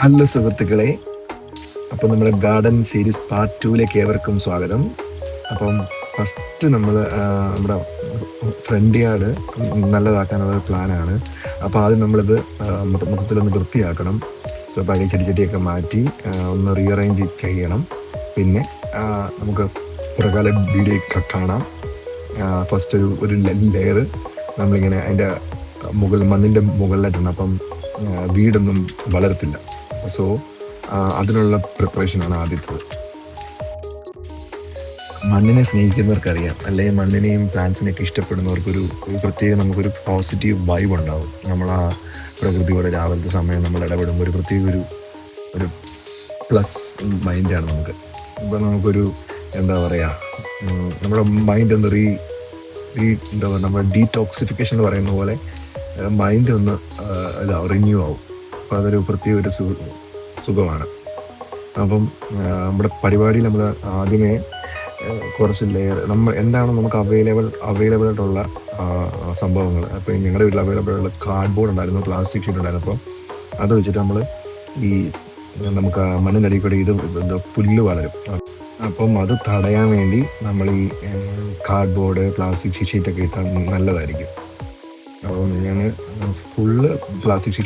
Hello സുഹൃത്തുക്കളെ, അപ്പം നമ്മുടെ ഗാർഡൻ സീരീസ് പാർട്ട് 2ലേക്ക് ഏവർക്കും സ്വാഗതം. അപ്പം ഫസ്റ്റ് നമ്മൾ നമ്മുടെ ഫ്രണ്ട് യാർഡ് നല്ലതാക്കാനുള്ള പ്ലാനാണ്. അപ്പോൾ ആദ്യം നമ്മളിത് മൊത്തത്തിലൊന്ന് വൃത്തിയാക്കണം. സോ പഴയ ചെടിച്ചട്ടിയൊക്കെ മാറ്റി ഒന്ന് റീഅറേഞ്ച് ചെയ്യണം. പിന്നെ നമുക്ക് പുറകാല വീഡിയോ കാണാം. ഫസ്റ്റ് ഒരു ലെയർ നമ്മളിങ്ങനെ അതിൻ്റെ മണ്ണിൻ്റെ മുകളിലായിട്ടുണ്ട്. അപ്പം വീടൊന്നും വളരത്തില്ല. സോ അതിനുള്ള പ്രിപ്പറേഷനാണ് ആദ്യത്തത്. മണ്ണിനെ സ്നേഹിക്കുന്നവർക്കറിയാം, അല്ലെങ്കിൽ മണ്ണിനെയും പ്ലാന്റ്സിനെയൊക്കെ ഇഷ്ടപ്പെടുന്നവർക്കൊരു പ്രത്യേക നമുക്കൊരു പോസിറ്റീവ് വൈബ് ഉണ്ടാവും. നമ്മൾ ആ പ്രകൃതിയോടെ രാവിലത്തെ സമയം നമ്മൾ ഇടപെടുമ്പോൾ ഒരു പ്രത്യേക ഒരു പ്ലസ് മൈൻഡാണ് നമുക്ക്. ഇപ്പം നമുക്കൊരു എന്താ പറയുക, നമ്മുടെ മൈൻഡ് ഒന്ന് എന്താ പറയുക, നമ്മുടെ ഡീടോക്സിഫിക്കേഷൻ എന്ന് പറയുന്ന പോലെ മൈൻഡ് ഒന്ന് റിന്യൂ ആവും. അപ്പോൾ അതൊരു പ്രത്യേക ഒരു സുഖമാണ്. അപ്പം നമ്മുടെ പരിപാടിയിൽ നമ്മൾ ആദ്യമേ കുറച്ച് ലെയർ എന്താണ് നമുക്ക് അവൈലബിൾ ആയിട്ടുള്ള സംഭവങ്ങൾ. അപ്പോൾ ഞങ്ങളുടെ വീട്ടിൽ അവൈലബിൾ ആയിട്ടുള്ള കാർഡ്ബോർഡ് ഉണ്ടായിരുന്നു, പ്ലാസ്റ്റിക് ഷീറ്റ് ഉണ്ടായിരുന്നു. അപ്പോൾ അത് വെച്ചിട്ട് നമ്മൾ ഈ നമുക്ക് മണ്ണിൻ്റെ അടിയിൽ കൂടി ഇത് പുല്ല് വളരും. അപ്പം അത് തടയാൻ വേണ്ടി നമ്മൾ ഈ കാർഡ്ബോർഡ്, പ്ലാസ്റ്റിക് ഷീറ്റൊക്കെ ഇട്ടാൽ നല്ലതായിരിക്കും. അപ്പം ഞാൻ ഫുള്ള് പ്ലാസ്റ്റിക്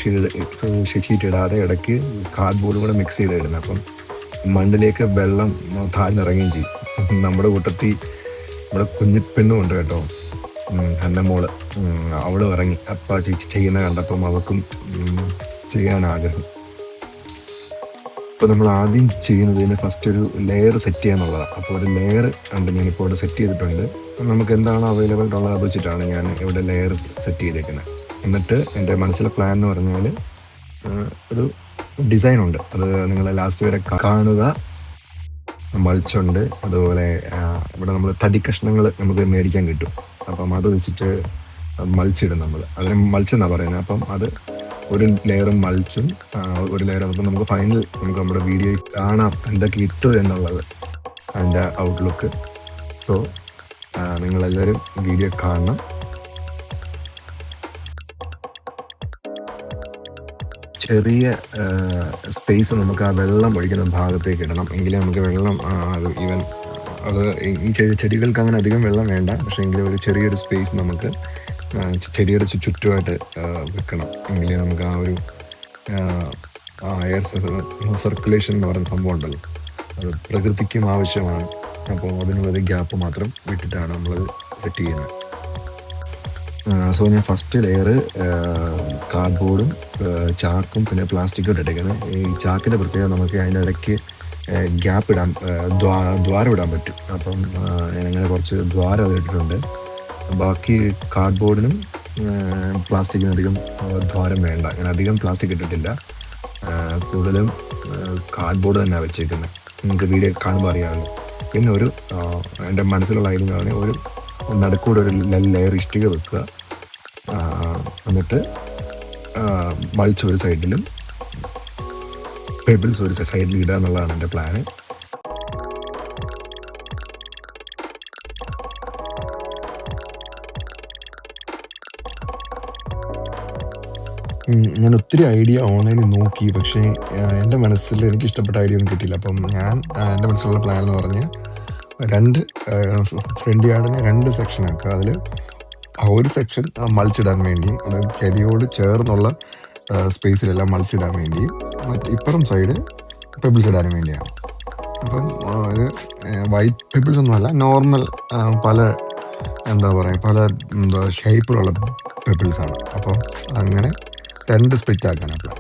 ഷീറ്റ് ഇടാതെ ഇടയ്ക്ക് കാർഡ്ബോർഡും കൂടെ മിക്സ് ചെയ്തിടുന്നത്. അപ്പം മണ്ണിലേക്ക് വെള്ളം താഴ്ന്നിറങ്ങുകയും ചെയ്യും. നമ്മുടെ കൂട്ടത്തിൽ നമ്മുടെ കുഞ്ഞിപ്പെണ്ണും ഉണ്ട് കേട്ടോ, ഹന്നമോള്. അവൾ ഇറങ്ങി. അപ്പം ചെയ്യുന്ന കണ്ടപ്പം അവൾക്കും ചെയ്യാൻ ആഗ്രഹം. അപ്പോൾ നമ്മൾ ആദ്യം ചെയ്യുന്നതിന് ഫസ്റ്റ് ഒരു ലെയർ സെറ്റ് ചെയ്യാന്നുള്ളതാണ്. അപ്പോൾ ഒരു ലെയർ ഉണ്ട്, ഞാനിപ്പോൾ ഇവിടെ സെറ്റ് ചെയ്തിട്ടുണ്ട്. നമുക്ക് എന്താണ് അവൈലബിൾ ഉള്ളത് അത് വെച്ചിട്ടാണ് ഞാൻ ഇവിടെ ലെയർ സെറ്റ് ചെയ്തേക്കുന്നത്. എന്നിട്ട് എൻ്റെ മനസ്സിലെ പ്ലാൻ എന്ന് പറഞ്ഞാൽ ഒരു ഡിസൈനുണ്ട്, അത് നിങ്ങൾ ലാസ്റ്റ് വരെ കാണുക. മൾച്ചുണ്ട്, അതുപോലെ ഇവിടെ നമ്മൾ തടി കഷ്ണങ്ങൾ നമുക്ക് മേടിക്കാൻ കിട്ടും. അപ്പം അത് വെച്ചിട്ട് മൾച്ചിടും നമ്മൾ. അതിന് മൾച്ചെന്നാണ് പറയുന്നത്. അപ്പം അത് ഒരു ലെയറും മൾച്ചും ഒരു ലെയറും. അപ്പം നമുക്ക് ഫൈനൽ നമ്മുടെ വീഡിയോയിൽ കാണാം എന്തൊക്കെ ഇട്ടു എന്നുള്ളത്, അതിൻ്റെ ഔട്ട്ലുക്ക്. സോ നിങ്ങളെല്ലാവരും വീഡിയോ കാണണം. ചെറിയ സ്പേസ് നമുക്ക് ആ വെള്ളം ഒഴിക്കുന്ന ഭാഗത്തേക്ക് ഇടണം, എങ്കിലേ നമുക്ക് വെള്ളം ഈവൻ അത് ഈ ചെടികൾക്ക് അങ്ങനെ അധികം വെള്ളം വേണ്ട. പക്ഷേ എങ്കിലും ഒരു ചെറിയൊരു സ്പേസ് നമുക്ക് ചെടിയുടെ ചുറ്റുമായിട്ട് വെക്കണം, എങ്കിലേ നമുക്ക് ആ ഒരു എയർ സർക്കുലേഷൻ എന്ന് പറയുന്ന സംഭവം ഉണ്ടല്ലോ, അത് പ്രകൃതിക്കും ആവശ്യമാണ്. അപ്പോൾ അതിനുള്ളൊരു ഗ്യാപ്പ് മാത്രം വിട്ടിട്ടാണ് നമ്മളത് സെറ്റ് ചെയ്യുന്നത്. സോ ഞാൻ ഫസ്റ്റ് ലെയർ കാർഡ്ബോർഡും ചാക്കും പിന്നെ പ്ലാസ്റ്റിക്കും ഇട്ടിരിക്കുന്നത്. ഈ ചാക്കിൻ്റെ പ്രത്യേകത നമുക്ക് അതിൻ്റെ ഇടയ്ക്ക് ഗ്യാപ്പ് ഇടാൻ ദ്വാരം ഇടാൻ പറ്റും. അപ്പം ഞാനങ്ങനെ കുറച്ച് ദ്വാരം അതിലിട്ടിട്ടുണ്ട്. ബാക്കി കാർഡ്ബോർഡിനും പ്ലാസ്റ്റിക്കിനും അധികം ദ്വാരം വേണ്ട. ഞാൻ അധികം പ്ലാസ്റ്റിക് ഇട്ടിട്ടില്ല, കൂടുതലും കാർഡ്ബോർഡ് തന്നെയാണ് വെച്ചേക്കുന്നത്. നിങ്ങൾക്ക് വീഡിയോ കാണുമ്പോൾ അറിയാമല്ലോ. പിന്നെ ഒരു എൻ്റെ മനസ്സിലുള്ള ഐഡിയ ഒരു നടുക്കൂടെ ഒരു ലെയർ ഇഷ്ടിക വെക്കുക. എന്നിട്ട് മൾച്ച് ഒരു സൈഡിലും പെബിൾസ് ഒരു സൈഡിൽ ഇടുക എന്നുള്ളതാണ് എൻ്റെ പ്ലാന്. ഞാൻ ഒത്തിരി ഐഡിയ ഓൺലൈനിൽ നോക്കി, പക്ഷേ എൻ്റെ മനസ്സിൽ എനിക്ക് ഇഷ്ടപ്പെട്ട ഐഡിയ ഒന്നും കിട്ടിയില്ല. അപ്പം ഞാൻ എൻ്റെ മനസ്സിലുള്ള പ്ലാൻ എന്ന് പറഞ്ഞാൽ ഫ്രണ്ട് യാർഡിനെ 2 സെക്ഷൻ ആക്കുക. അതിൽ ഒരു സെക്ഷൻ മൾച്ചിടാൻ വേണ്ടിയും, അത് ചെടിയോട് ചേർന്നുള്ള സ്പേസിലെല്ലാം മൾച്ചിടാൻ വേണ്ടിയും, ഇപ്പുറം സൈഡ് പെബിൾസ് ഇടാനും വേണ്ടിയാണ്. അപ്പം ഇത് വൈറ്റ് പെബിൾസ് ഒന്നുമല്ല, നോർമൽ പല ഷേപ്പിലുള്ള പെബിൾസാണ്. അപ്പോൾ അങ്ങനെ 2 സ്പ്ലിറ്റ് ആക്കാനാണ് പ്ലാൻ.